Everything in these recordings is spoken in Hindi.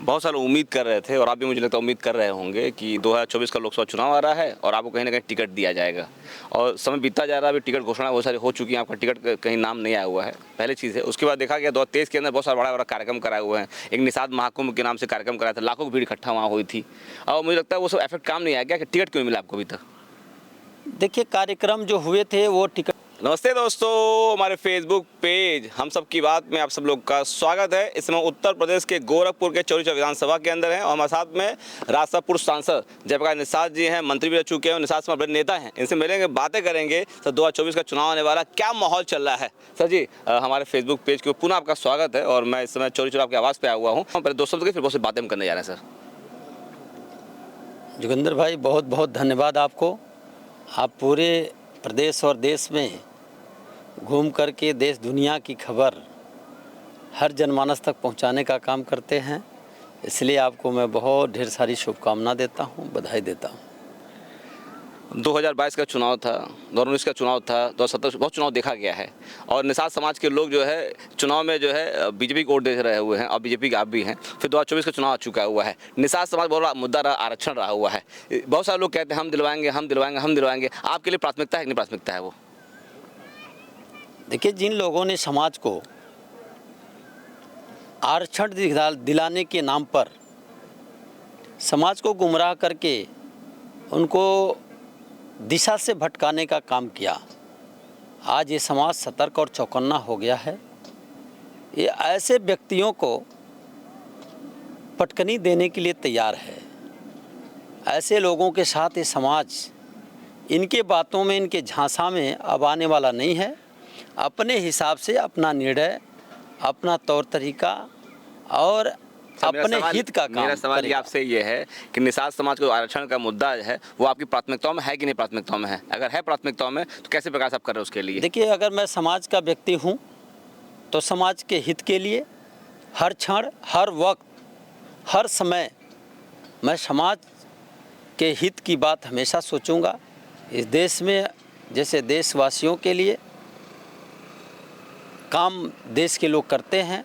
बहुत सारे उम्मीद कर रहे थे और आप भी मुझे लगता है उम्मीद कर रहे होंगे कि 2024 का लोकसभा चुनाव आ रहा है और आपको कहीं ना कहीं टिकट दिया जाएगा। और समय बीतता जा रहा है, अभी टिकट घोषणा बहुत सारी हो चुकी है, आपका टिकट कहीं नाम नहीं आया हुआ है, पहली चीज़ है। उसके बाद देखा गया 2023 के अंदर बहुत सारा बड़ा बड़ा कार्यक्रम कराए हुए हैं। एक निषाद महाकुंभ के नाम से कार्यक्रम कराया था, लाखों की भीड़ इकट्ठा वहाँ हुई थी और मुझे लगता है वो सब इफेक्ट काम नहीं आया क्या कि टिकट क्यों नहीं मिला आपको अभी तक? देखिए, कार्यक्रम जो हुए थे वो टिकट। नमस्ते दोस्तों, हमारे फेसबुक पेज हम सब की बात में आप सब लोग का स्वागत है। इस समय उत्तर प्रदेश के गोरखपुर के चौरी चौरा विधानसभा के अंदर हैं और हमारे साथ में राज्यसभा पूर्व सांसद जयप्रकाश निषाद जी हैं, मंत्री भी रह चुके हैं, निषाद समाज बड़े नेता हैं। इनसे मिलेंगे, बातें करेंगे। सर 2024 का चुनाव आने वाला, क्या माहौल चल रहा है? सर जी हमारे फेसबुक पेज के पुनः आपका स्वागत है और मैं इस समय चौरी चौरा आपके आवाज़ पे आया हुआ हूँ। पहले दोस्तों के फिर बहुत सी बातें हम करने जा रहे हैं। सर जोगिंदर भाई, बहुत बहुत धन्यवाद आपको। आप पूरे प्रदेश और देश में घूम करके देश दुनिया की खबर हर जनमानस तक पहुंचाने का काम करते हैं, इसलिए आपको मैं बहुत ढेर सारी शुभकामना देता हूं, बधाई देता हूं। 2022 का चुनाव था, 2019 का चुनाव था, 2017 बहुत चुनाव देखा गया है और निषाद समाज के लोग जो है चुनाव में जो है बीजेपी को वोट दे रहे हुए हैं और बीजेपी के आप भी हैं। फिर 2024 का चुनाव आ चुका हुआ है, निषाद समाज बहुत बड़ा मुद्दा रहा, आरक्षण रहा हुआ है। बहुत सारे लोग कहते हैं हम दिलवाएंगे, हम दिलवाएंगे, हम दिलवाएंगे। आपके लिए प्राथमिकता है कि नहीं प्राथमिकता है वो? देखिए, जिन लोगों ने समाज को आरक्षण दिलाने के नाम पर समाज को गुमराह करके उनको दिशा से भटकाने का काम किया, आज ये समाज सतर्क और चौकन्ना हो गया है। ये ऐसे व्यक्तियों को पटकनी देने के लिए तैयार है। ऐसे लोगों के साथ ये समाज इनके बातों में, इनके झांसा में अब आने वाला नहीं है। अपने हिसाब से अपना निर्णय, अपना तौर तरीका और अपने हित का काम। मेरा सवाल ये आपसे ये है कि निषाद समाज को आरक्षण का मुद्दा है वो आपकी प्राथमिकताओं में है कि नहीं प्राथमिकताओं में है? अगर है प्राथमिकताओं में तो कैसे प्रकाश आप कर रहे हैं उसके लिए? देखिए, अगर मैं समाज का व्यक्ति हूँ तो समाज के हित के लिए हर क्षण, हर वक्त, हर समय मैं समाज के हित की बात हमेशा सोचूंगा। इस देश में जैसे देशवासियों के लिए काम देश के लोग करते हैं,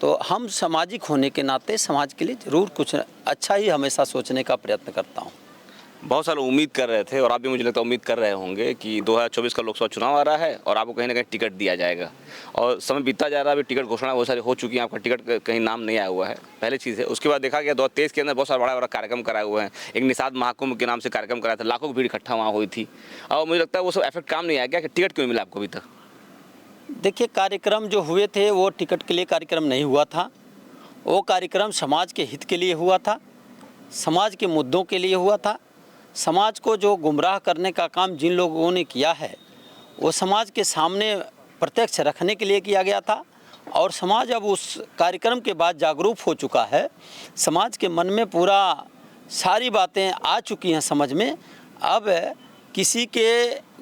तो हम सामाजिक होने के नाते समाज के लिए ज़रूर कुछ अच्छा ही हमेशा सोचने का प्रयत्न करता हूं। बहुत सारे उम्मीद कर रहे थे और आप भी मुझे लगता है उम्मीद कर रहे होंगे कि 2024 का लोकसभा चुनाव आ रहा है और आपको कहीं ना कहीं टिकट दिया जाएगा। और समय बीतता जा रहा है, अभी टिकट घोषणा बहुत सारी हो चुकी है, आपका टिकट कहीं नाम नहीं आया हुआ है, पहली चीज़ है। उसके बाद देखा गया 2023 के अंदर बहुत सारा बड़ा बड़ा कार्यक्रम कराए हुए हैं। एक निषाद महाकुंभ के नाम से कार्यक्रम कराया था, लाखों की भीड़ इकट्ठा वहाँ हुई थी और मुझे लगता है वो सब इफेक्ट काम नहीं आया क्या कि टिकट क्यों मिला आपको अभी तक? देखिए, कार्यक्रम जो हुए थे वो टिकट के लिए कार्यक्रम नहीं हुआ था। वो कार्यक्रम समाज के हित के लिए हुआ था, समाज के मुद्दों के लिए हुआ था। समाज को जो गुमराह करने का काम जिन लोगों ने किया है वो समाज के सामने प्रत्यक्ष रखने के लिए किया गया था और समाज अब उस कार्यक्रम के बाद जागरूक हो चुका है। समाज के मन में पूरा सारी बातें आ चुकी हैं समझ में। अब किसी के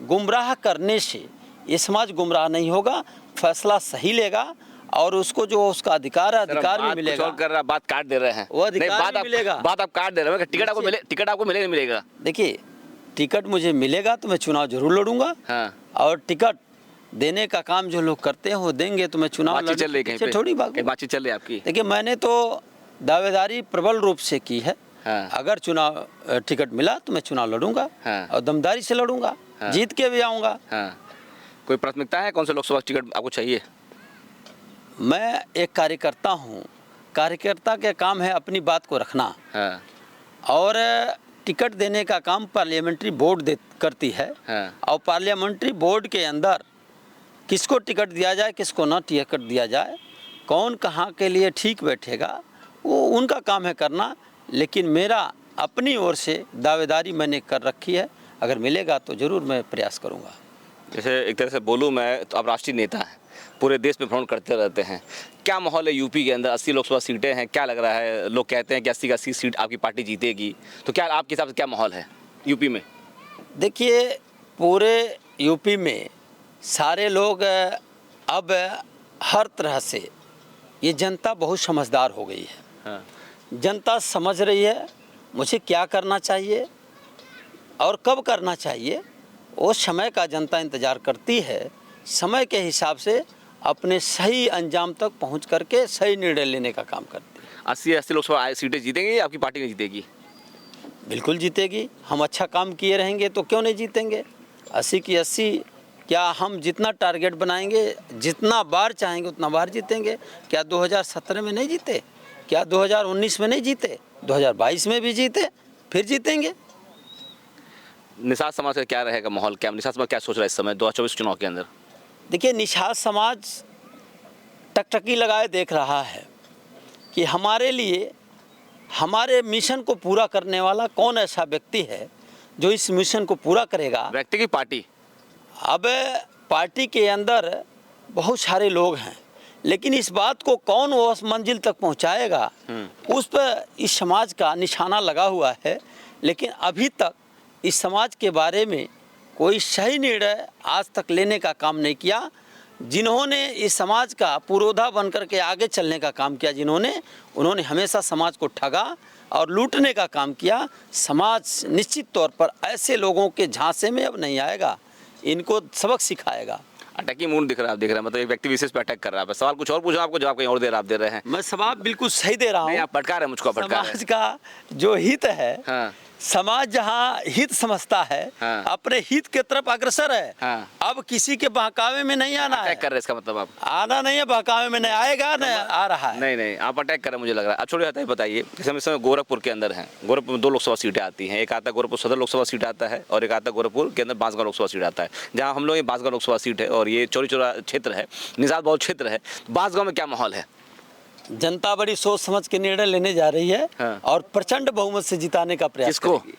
गुमराह करने से ये समाज गुमराह नहीं होगा, फैसला सही लेगा और उसको जो उसका अधिकार है, अधिकार भी मिलेगा। कर रहा, बात काट दे रहे हैं, वो अधिकार भी मिलेगा। बात आप काट दे रहे हैं। टिकट आपको मिलेगा नहीं मिलेगा? देखिए, टिकट मुझे मिलेगा तो मैं चुनाव जरूर लड़ूंगा। हाँ। और टिकट देने का काम जो लोग करते हैं वो देंगे तो मैं चुनाव बातचीत चल रही है, थोड़ी बातचीत चल रही है आपकी? देखिए, मैंने तो दावेदारी प्रबल रूप से की है। हाँ। अगर चुनाव टिकट मिला तो मैं चुनाव लड़ूंगा। हाँ। और दमदारी से लड़ूंगा। हाँ। जीत के भी आऊँगा। हाँ। कोई प्राथमिकता है, कौन सा लोकसभा टिकट आपको चाहिए? मैं एक कार्यकर्ता हूँ, कार्यकर्ता का काम है अपनी बात को रखना। हाँ। और टिकट देने का काम पार्लियामेंट्री बोर्ड करती है। हाँ। और पार्लियामेंट्री बोर्ड के अंदर किसको टिकट दिया जाए, किसको ना टिकट दिया जाए, कौन कहाँ के लिए ठीक बैठेगा, वो उनका काम है करना। लेकिन मेरा अपनी ओर से दावेदारी मैंने कर रखी है, अगर मिलेगा तो ज़रूर मैं प्रयास करूँगा। जैसे एक तरह से बोलूँ मैं तो आप राष्ट्रीय नेता हैं, पूरे देश में भ्रमण करते रहते हैं, क्या माहौल है यूपी के अंदर? 80 लोकसभा सीटें हैं, क्या लग रहा है? लोग कहते हैं कि 80 का 80 सीट आपकी पार्टी जीतेगी, तो क्या आपके हिसाब से क्या माहौल है यूपी में? देखिए, पूरे यूपी में सारे लोग अब हर तरह से, ये जनता बहुत समझदार हो गई है। हाँ। जनता समझ रही है मुझे क्या करना चाहिए और कब करना चाहिए। वो समय का जनता इंतज़ार करती है, समय के हिसाब से अपने सही अंजाम तक पहुंच करके सही निर्णय लेने का काम करती है। 80 लोकसभा सीटें जीतेंगी या आपकी पार्टी नहीं जीतेगी? बिल्कुल जीतेगी। हम अच्छा काम किए रहेंगे तो क्यों नहीं जीतेंगे? 80 की 80, क्या हम जितना टारगेट बनाएंगे, जितना बार चाहेंगे उतना बार जीतेंगे। क्या 2017 में नहीं जीते? क्या 2019 में नहीं जीते? 2022 में भी जीते, फिर जीतेंगे। निषाद समाज का क्या रहेगा माहौल? क्या निषाद समाज क्या सोच रहा है इस समय 2024 चुनाव के अंदर? देखिए, निषाद समाज टकटकी लगाए देख रहा है कि हमारे लिए, हमारे मिशन को पूरा करने वाला कौन ऐसा व्यक्ति है जो इस मिशन को पूरा करेगा। व्यक्ति की पार्टी? अब पार्टी के अंदर बहुत सारे लोग हैं, लेकिन इस बात को कौन वो उस मंजिल तक पहुंचाएगा, उस पर इस समाज का निशाना लगा हुआ है। लेकिन अभी तक इस समाज के बारे में कोई सही निर्णय आज तक लेने का काम नहीं किया। जिन्होंने इस समाज का पुरोधा बनकर के आगे चलने का काम किया, उन्होंने हमेशा समाज को ठगा और लूटने का काम किया। समाज निश्चित तौर पर ऐसे लोगों के झांसे में अब नहीं आएगा, इनको सबक सिखाएगा। अटैकी मूड दिख रहा है, आप देख रहे हैं, मतलब एक व्यक्ति विशेष पे अटैक कर रहा है। सवाल कुछ और पूछा, आपको जवाब कहीं और दे रहा, आप दे रहे हैं। मैं सवाल बिल्कुल सही दे रहा हूँ। आप भटका रहे हैं मुझको, भटका रहे हैं। समाज का जो हित है, हाँ। समाज जहाँ हित समझता है, हाँ। अपने हित के तरफ अग्रसर है। हाँ। अब किसी के बहकावे में नहीं आना है। अटैक कर रहे हैं इसका मतलब आप? आना नहीं है, बहकावे में नहीं आएगा, नहीं आ रहा है। नहीं, आप अटैक कर रहे हैं मुझे लग रहा है। अब छोड़िए, हटाइए, बताइए। जैसे हम इस समय गोरखपुर के अंदर हैं। गोरखपुर में 2 लोकसभा सीटें आती हैं। एक आता है गोरखपुर सदर लोकसभा सीट आता है और एक आता है गोरखपुर के अंदर बांसगांव लोकसभा सीट आता है। जहाँ हम लोग ये बांसगांव लोकसभा सीट है और ये चौरी चौरा क्षेत्र है, निषाद बहुल क्षेत्र है। बांसगांव में क्या माहौल है? जनता बड़ी सोच समझ के निर्णय लेने जा रही है। हाँ। और प्रचंड बहुमत से जिताने का प्रयास किसको? करेगी।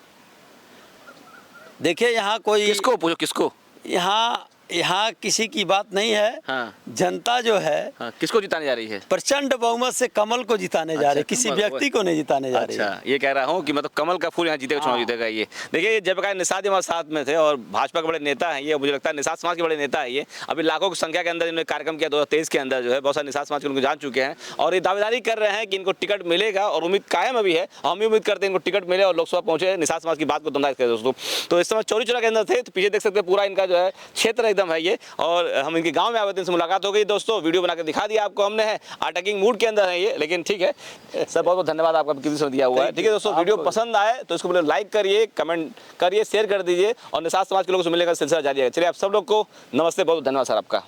देखिए, यहाँ कोई, किसको पूछो, किसको? यहाँ किसी की बात नहीं है। हाँ। जनता जो है, हाँ, किसको जिताने जा रही है? प्रचंड बहुमत से कमल को जिताने जा रही है, किसी कमल, व्यक्ति को नहीं जिताने जा रही है। अच्छा, ये कह रहा हूँ कि मतलब कमल का फूल यहाँ जीतेगा, चुनाव जीतेगा। ये देखिए, जयप्रकाश निषाद हमारे साथ में थे और भाजपा के बड़े नेता हैं ये। मुझे लगता है निषाद समाज के बड़े नेता है ये। अभी लाखों की संख्या के अंदर इन्होंने कार्यक्रम किया 2023 के अंदर, जो है बहुत सारे निषाद समाज के उनको जान चुके हैं और ये दावेदारी कर रहे हैं कि इनको टिकट मिलेगा और उम्मीद कायम अभी है। हम भी उम्मीद करते हैं इनको टिकट मिले और लोकसभा पहुंचे। निषाद समाज की बात को दमदार करें दोस्तों। तो इस समय चौरी चौरा के अंदर थे, तो पीछे देख सकते हैं पूरा इनका जो है क्षेत्र एकदम है ये। और हम इनके गांव में आए थे, इनसे मुलाकात हो गई दोस्तों। वीडियो बना के दिखा दिया आपको हमने है। अटैकिंग मूड के अंदर है ये, लेकिन ठीक है सर, बहुत बहुत धन्यवाद आपका किसी समय दिया हुआ है। ठीक है दोस्तों, वीडियो पसंद आए तो इसको लाइक करिए, कमेंट करिए, शेयर कर दीजिए और निषाद समाज के लोगों से मिलने का सिलसिला जारी है। चलिए, आप सब लोग को नमस्ते, बहुत धन्यवाद सर आपका।